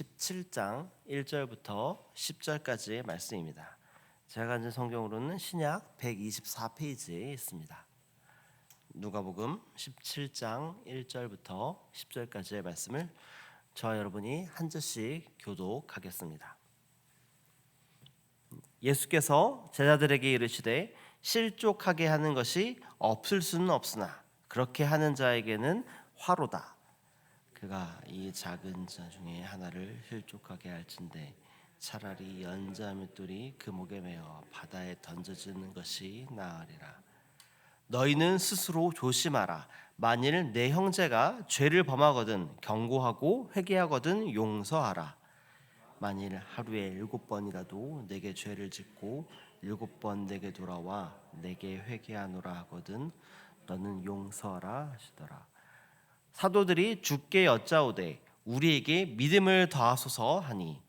17장 1절부터 10절까지의 말씀입니다. 제가 가진 성경으로는 신약 124페이지에 있습니다. 누가복음 17장 1절부터 10절까지의 말씀을 저와 여러분이 한 절씩 교독하겠습니다. 예수께서 제자들에게 이르시되 실족하게 하는 것이 없을 수는 없으나 그렇게 하는 자에게는 화로다. 그가 이 작은 자 중에 하나를 실족하게 할진대 차라리 연자맷돌이 그 목에 매어 바다에 던져지는 것이 나으리라. 너희는 스스로 조심하라. 만일 내 형제가 죄를 범하거든 경고하고 회개하거든 용서하라. 만일 하루에 7번이라도 내게 죄를 짓고 7번 내게 돌아와 내게 회개하노라 하거든 너는 용서하라 하시더라. 사도들이 주께 여짜오되 우리에게 믿음을 더하소서 하니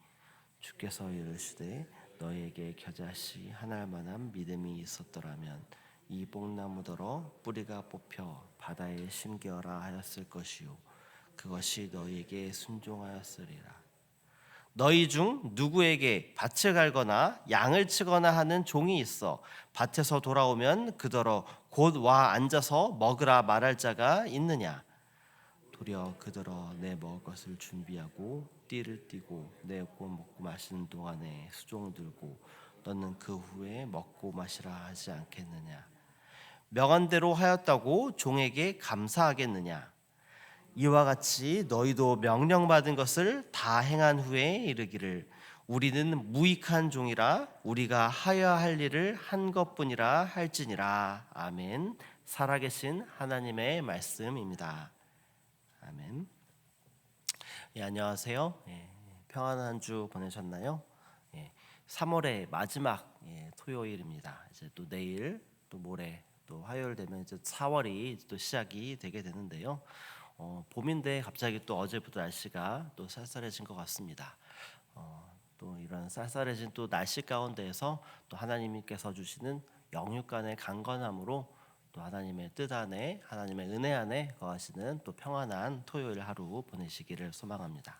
주께서 이르시되 너희에게 겨자씨 하나만한 믿음이 있었더라면 이 뽕나무더러 뿌리가 뽑혀 바다에 심겨라 하였을 것이요 그것이 너희에게 순종하였으리라. 너희 중 누구에게 밭을 갈거나 양을 치거나 하는 종이 있어 밭에서 돌아오면 그더러 곧 와 앉아서 먹으라 말할 자가 있느냐? 도리어 그더러 내 먹을 것을 준비하고 띠를 띠고 내 먹고 마시는 동안에 수종 들고 너는 그 후에 먹고 마시라 하지 않겠느냐? 명한대로 하였다고 종에게 감사하겠느냐? 이와 같이 너희도 명령받은 것을 다 행한 후에 이르기를 우리는 무익한 종이라 우리가 하여야 할 일을 한 것뿐이라 할지니라. 아멘. 살아계신 하나님의 말씀입니다. 아멘. 안녕하세요. 평안한 주 보내셨나요? 3월의 마지막 토요일입니다. 이제 또 내일 또 모레 또 화요일 되면 이제 4월이 또 시작이 되게 되는데요. 봄인데 갑자기 또 어제부터 날씨가 또 쌀쌀해진 것 같습니다. 또 이런 쌀쌀해진 또 날씨 가운데에서 또 하나님께서 주시는 영육간의 강건함으로 또 하나님의 뜻 안에 하나님의 은혜 안에 거하시는 또 평안한 토요일 하루 보내시기를 소망합니다.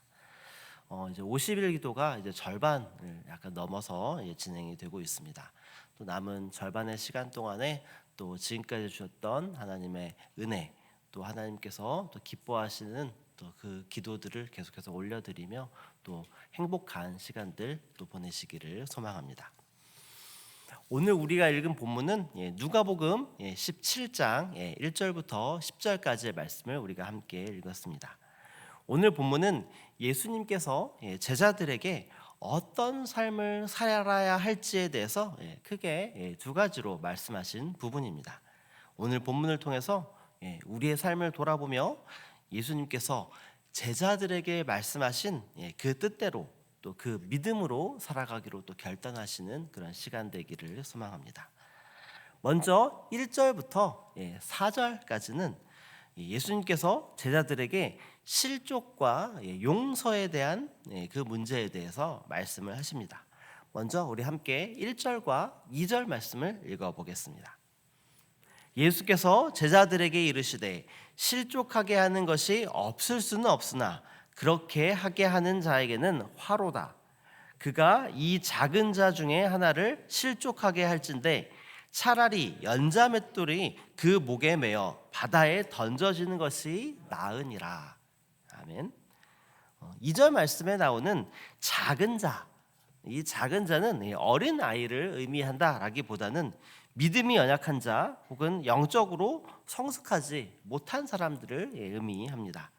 이제 50일 기도가 이제 절반을 약간 넘어서 진행이 되고 있습니다. 또 남은 절반의 시간 동안에 또 지금까지 주셨던 하나님의 은혜, 또 하나님께서 또 기뻐하시는 또 그 기도들을 계속해서 올려드리며 또 행복한 시간들 또 보내시기를 소망합니다. 오늘 우리가 읽은 본문은 누가복음 17장 1절부터 10절까지의 말씀을 우리가 함께 읽었습니다. 오늘 본문은 예수님께서 제자들에게 어떤 삶을 살아야 할지에 대해서 크게 두 가지로 말씀하신 부분입니다. 오늘 본문을 통해서 우리의 삶을 돌아보며 예수님께서 제자들에게 말씀하신 그 뜻대로 또 그 믿음으로 살아가기로 또 결단하시는 그런 시간 되기를 소망합니다. 먼저 1절부터 4절까지는 예수님께서 제자들에게 실족과 용서에 대한 그 문제에 대해서 말씀을 하십니다. 먼저 우리 함께 1절과 2절 말씀을 읽어보겠습니다. 예수께서 제자들에게 이르시되 실족하게 하는 것이 없을 수는 없으나 그렇게 하게 하는 자에게는 화로다. 그가 이 작은 자 중에 하나를 실족하게 할진대 차라리 연자맷돌이 그 목에 매어 바다에 던져지는 것이 나으니라. 아멘. 2절 말씀에 나오는 작은 자, 이 작은 자는 어린 아이를 의미한다라기보다는 믿음이 연약한 자 혹은 영적으로 성숙하지 못한 사람들을 의미합니다.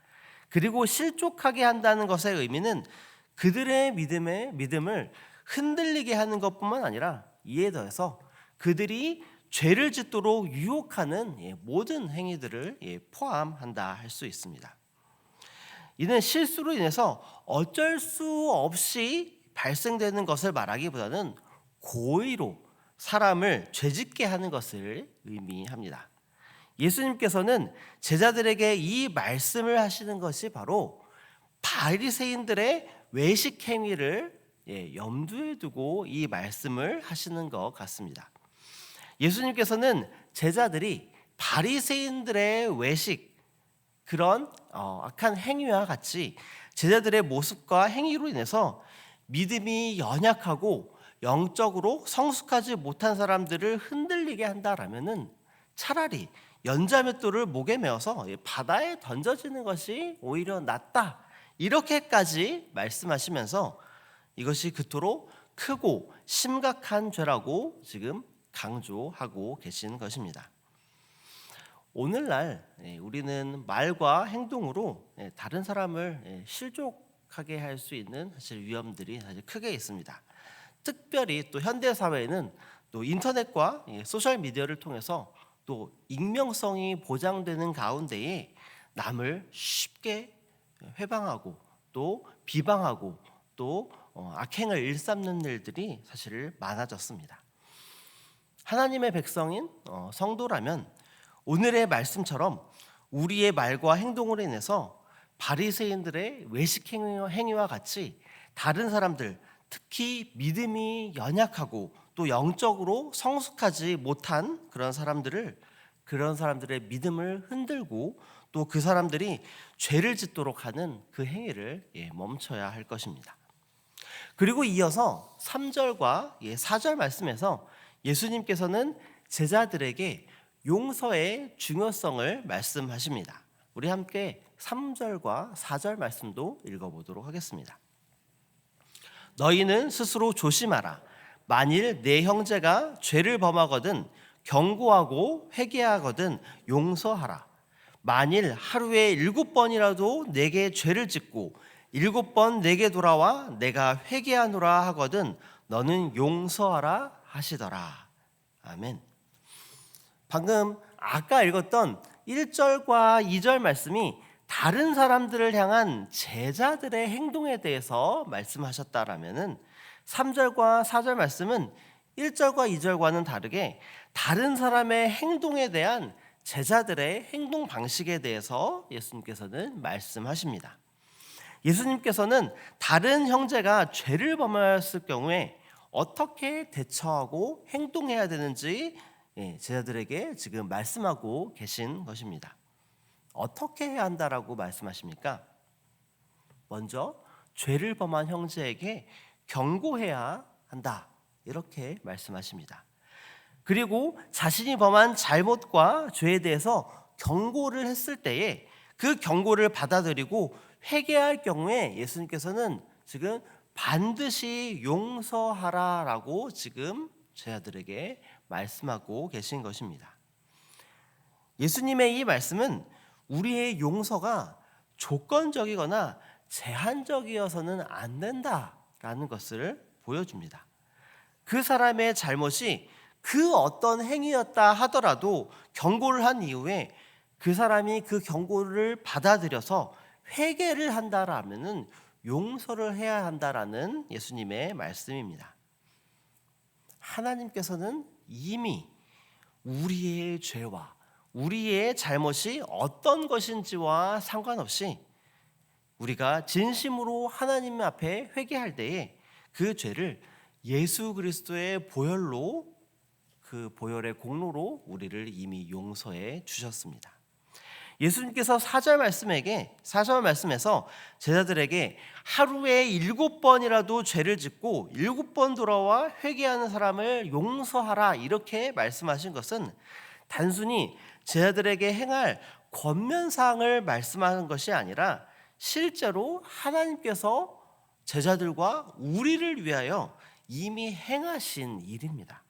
그리고 실족하게 한다는 것의 의미는 그들의 믿음을 흔들리게 하는 것뿐만 아니라 이에 더해서 그들이 죄를 짓도록 유혹하는 모든 행위들을 포함한다 할 수 있습니다. 이는 실수로 인해서 어쩔 수 없이 발생되는 것을 말하기보다는 고의로 사람을 죄짓게 하는 것을 의미합니다. 예수님께서는 제자들에게 이 말씀을 하시는 것이 바로 바리새인들의 외식 행위를 염두에 두고 이 말씀을 하시는 것 같습니다. 예수님께서는 제자들이 바리새인들의 외식 그런 악한 행위와 같이 제자들의 모습과 행위로 인해서 믿음이 연약하고 영적으로 성숙하지 못한 사람들을 흔들리게 한다라면은 차라리 연자맷돌을 목에 메어서 바다에 던져지는 것이 오히려 낫다. 이렇게까지 말씀하시면서 이것이 그토록 크고 심각한 죄라고 지금 강조하고 계신 것입니다. 오늘날 우리는 말과 행동으로 다른 사람을 실족하게 할 수 있는 사실 위험들이 사실 크게 있습니다. 특별히 또 현대 사회에는 또 인터넷과 소셜 미디어를 통해서 또 익명성이 보장되는 가운데에 남을 쉽게 회방하고 또 비방하고 또 악행을 일삼는 일들이 사실 많아졌습니다. 하나님의 백성인 성도라면 오늘의 말씀처럼 우리의 말과 행동으로 인해서 바리새인들의 외식 행위와 같이 다른 사람들, 특히 믿음이 연약하고 또 영적으로 성숙하지 못한 그런 사람들의 믿음을 흔들고 또 그 사람들이 죄를 짓도록 하는 그 행위를 멈춰야 할 것입니다. 그리고 이어서 3절과 4절 말씀에서 예수님께서는 제자들에게 용서의 중요성을 말씀하십니다. 우리 함께 3절과 4절 말씀도 읽어보도록 하겠습니다. 너희는 스스로 조심하라. 만일 내 형제가 죄를 범하거든 경고하고 회개하거든 용서하라. 만일 하루에 7번이라도 내게 죄를 짓고 7번 내게 돌아와 내가 회개하노라 하거든 너는 용서하라 하시더라. 아멘. 방금 아까 읽었던 1절과 2절 말씀이 다른 사람들을 향한 제자들의 행동에 대해서 말씀하셨다라면은 3절과 4절 말씀은 1절과 2절과는 다르게 다른 사람의 행동에 대한 제자들의 행동 방식에 대해서 예수님께서는 말씀하십니다. 예수님께서는 다른 형제가 죄를 범하였을 경우에 어떻게 대처하고 행동해야 되는지 제자들에게 지금 말씀하고 계신 것입니다. 어떻게 해야 한다라고 말씀하십니까? 먼저 죄를 범한 형제에게 경고해야 한다. 이렇게 말씀하십니다. 그리고 자신이 범한 잘못과 죄에 대해서 경고를 했을 때에 그 경고를 받아들이고 회개할 경우에 예수님께서는 지금 반드시 용서하라라고 지금 제자들에게 말씀하고 계신 것입니다. 예수님의 이 말씀은 우리의 용서가 조건적이거나 제한적이어서는 안 된다라는 것을 보여줍니다. 그 사람의 잘못이 그 어떤 행위였다 하더라도 경고를 한 이후에 그 사람이 그 경고를 받아들여서 회개를 한다라면은 용서를 해야 한다라는 예수님의 말씀입니다. 하나님께서는 이미 우리의 죄와 우리의 잘못이 어떤 것인지와 상관없이 우리가 진심으로 하나님 앞에 회개할 때에 그 죄를 예수 그리스도의 보혈로 그 보혈의 공로로 우리를 이미 용서해 주셨습니다. 예수님께서 4절 말씀에서 제자들에게 하루에 7번이라도 죄를 짓고 7번 돌아와 회개하는 사람을 용서하라 이렇게 말씀하신 것은 단순히 제자들에게 행할 권면사항을 말씀하는 것이 아니라 실제로 하나님께서 제자들과 우리를 위하여 이미 행하신 일입니다.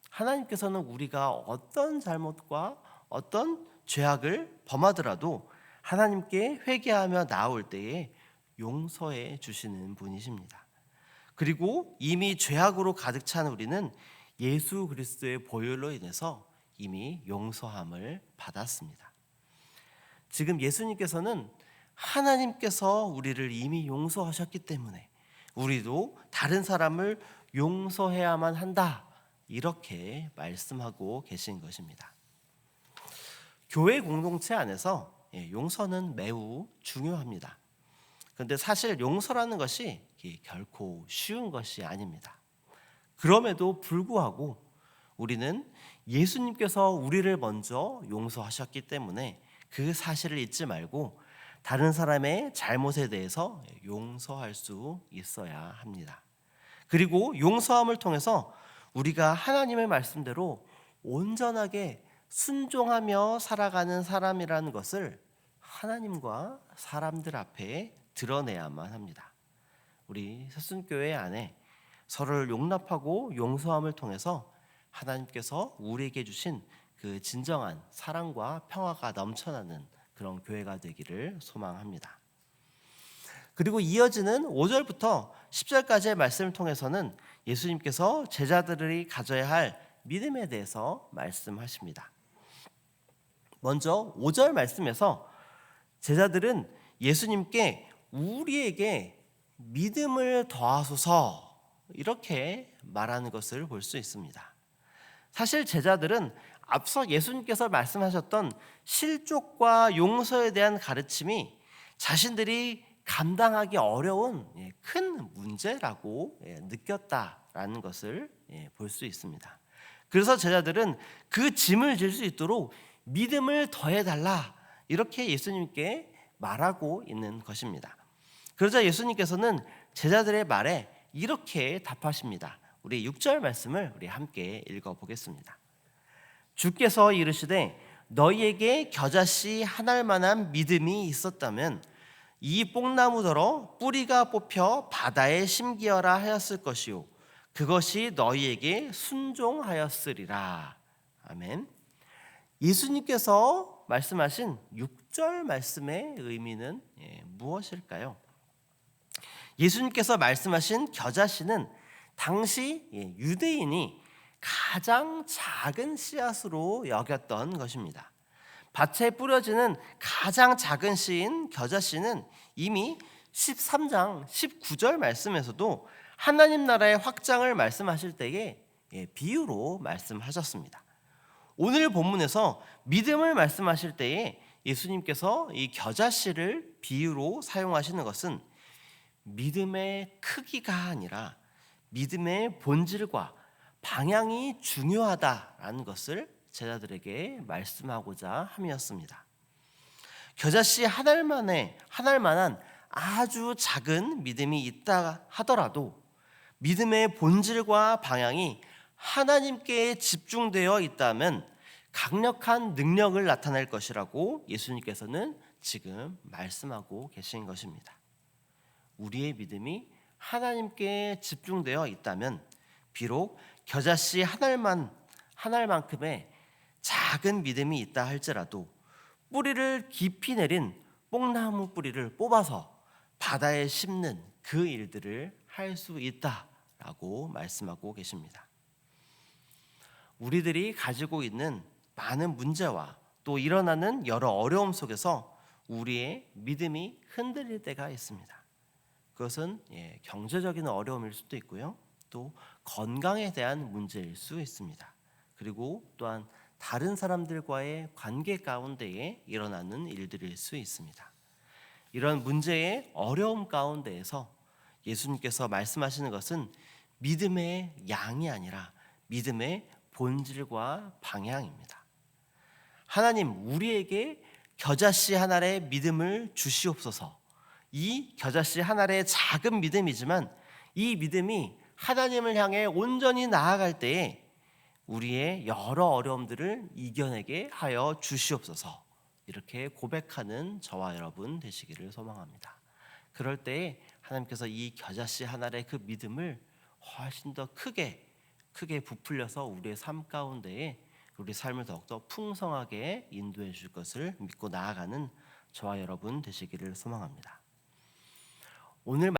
하나님께서는 우리가 어떤 잘못과 어떤 죄악을 범하더라도 하나님께 회개하며 나올 때에 용서해 주시는 분이십니다. 그리고 이미 죄악으로 가득 찬 우리는 예수 그리스도의 보혈로 인해서 이미 용서함을 받았습니다. 지금 예수님께서는 하나님께서 우리를 이미 용서하셨기 때문에 우리도 다른 사람을 용서해야만 한다. 이렇게 말씀하고 계신 것입니다. 교회 공동체 안에서 용서는 매우 중요합니다. 그런데 사실 용서라는 것이 결코 쉬운 것이 아닙니다. 그럼에도 불구하고 우리는 예수님께서 우리를 먼저 용서하셨기 때문에 그 사실을 잊지 말고 다른 사람의 잘못에 대해서 용서할 수 있어야 합니다. 그리고 용서함을 통해서 우리가 하나님의 말씀대로 온전하게 순종하며 살아가는 사람이라는 것을 하나님과 사람들 앞에 드러내야만 합니다. 우리 새순교회 안에 서로를 용납하고 용서함을 통해서 하나님께서 우리에게 주신 그 진정한 사랑과 평화가 넘쳐나는 그런 교회가 되기를 소망합니다. 그리고 이어지는 5절부터 10절까지의 말씀을 통해서는 예수님께서 제자들이 가져야 할 믿음에 대해서 말씀하십니다. 먼저 5절 말씀에서 제자들은 예수님께 우리에게 믿음을 더하소서 이렇게 말하는 것을 볼 수 있습니다. 사실 제자들은 앞서 예수님께서 말씀하셨던 실족과 용서에 대한 가르침이 자신들이 감당하기 어려운 큰 문제라고 느꼈다라는 것을 볼 수 있습니다. 그래서 제자들은 그 짐을 질 수 있도록 믿음을 더해달라 이렇게 예수님께 말하고 있는 것입니다. 그러자 예수님께서는 제자들의 말에 이렇게 답하십니다. 우리 6절 말씀을 우리 함께 읽어보겠습니다. 주께서 이르시되 너희에게 겨자씨 한 알만한 믿음이 있었다면 이 뽕나무더러 뿌리가 뽑혀 바다에 심기어라 하였을 것이요 그것이 너희에게 순종하였으리라. 아멘. 예수님께서 말씀하신 6절 말씀의 의미는 무엇일까요? 예수님께서 말씀하신 겨자씨는 당시 유대인이 가장 작은 씨앗으로 여겼던 것입니다. 밭에 뿌려지는 가장 작은 씨인 겨자씨는 이미 13장 19절 말씀에서도 하나님 나라의 확장을 말씀하실 때에 비유로 말씀하셨습니다. 오늘 본문에서 믿음을 말씀하실 때에 예수님께서 이 겨자씨를 비유로 사용하시는 것은 믿음의 크기가 아니라 믿음의 본질과 방향이 중요하다라는 것을 제자들에게 말씀하고자 함이었습니다. 겨자씨 한 알만한 아주 작은 믿음이 있다 하더라도 믿음의 본질과 방향이 하나님께 집중되어 있다면 강력한 능력을 나타낼 것이라고 예수님께서는 지금 말씀하고 계신 것입니다. 우리의 믿음이 하나님께 집중되어 있다면 비록 겨자씨 한 알만큼의 작은 믿음이 있다 할지라도 뿌리를 깊이 내린 뽕나무 뿌리를 뽑아서 바다에 심는 그 일들을 할 수 있다라고 말씀하고 계십니다. 우리들이 가지고 있는 많은 문제와 또 일어나는 여러 어려움 속에서 우리의 믿음이 흔들릴 때가 있습니다. 그것은 경제적인 어려움일 수도 있고요. 또 건강에 대한 문제일 수 있습니다. 그리고 또한 다른 사람들과의 관계 가운데에 일어나는 일들일 수 있습니다. 이런 문제의 어려움 가운데에서 예수님께서 말씀하시는 것은 믿음의 양이 아니라 믿음의 본질과 방향입니다. 하나님 우리에게 겨자씨 한 알의 믿음을 주시옵소서. 이 겨자씨 한 알의 작은 믿음이지만 이 믿음이 하나님을 향해 온전히 나아갈 때에 우리의 여러 어려움들을 이겨내게 하여 주시옵소서. 이렇게 고백하는 저와 여러분 되시기를 소망합니다. 그럴 때에 하나님께서 이 겨자씨 한 알의 그 믿음을 훨씬 더 크게 부풀려서 우리의 삶 가운데에 우리 삶을 더욱더 풍성하게 인도해 줄 것을 믿고 나아가는 저와 여러분 되시기를 소망합니다. 오늘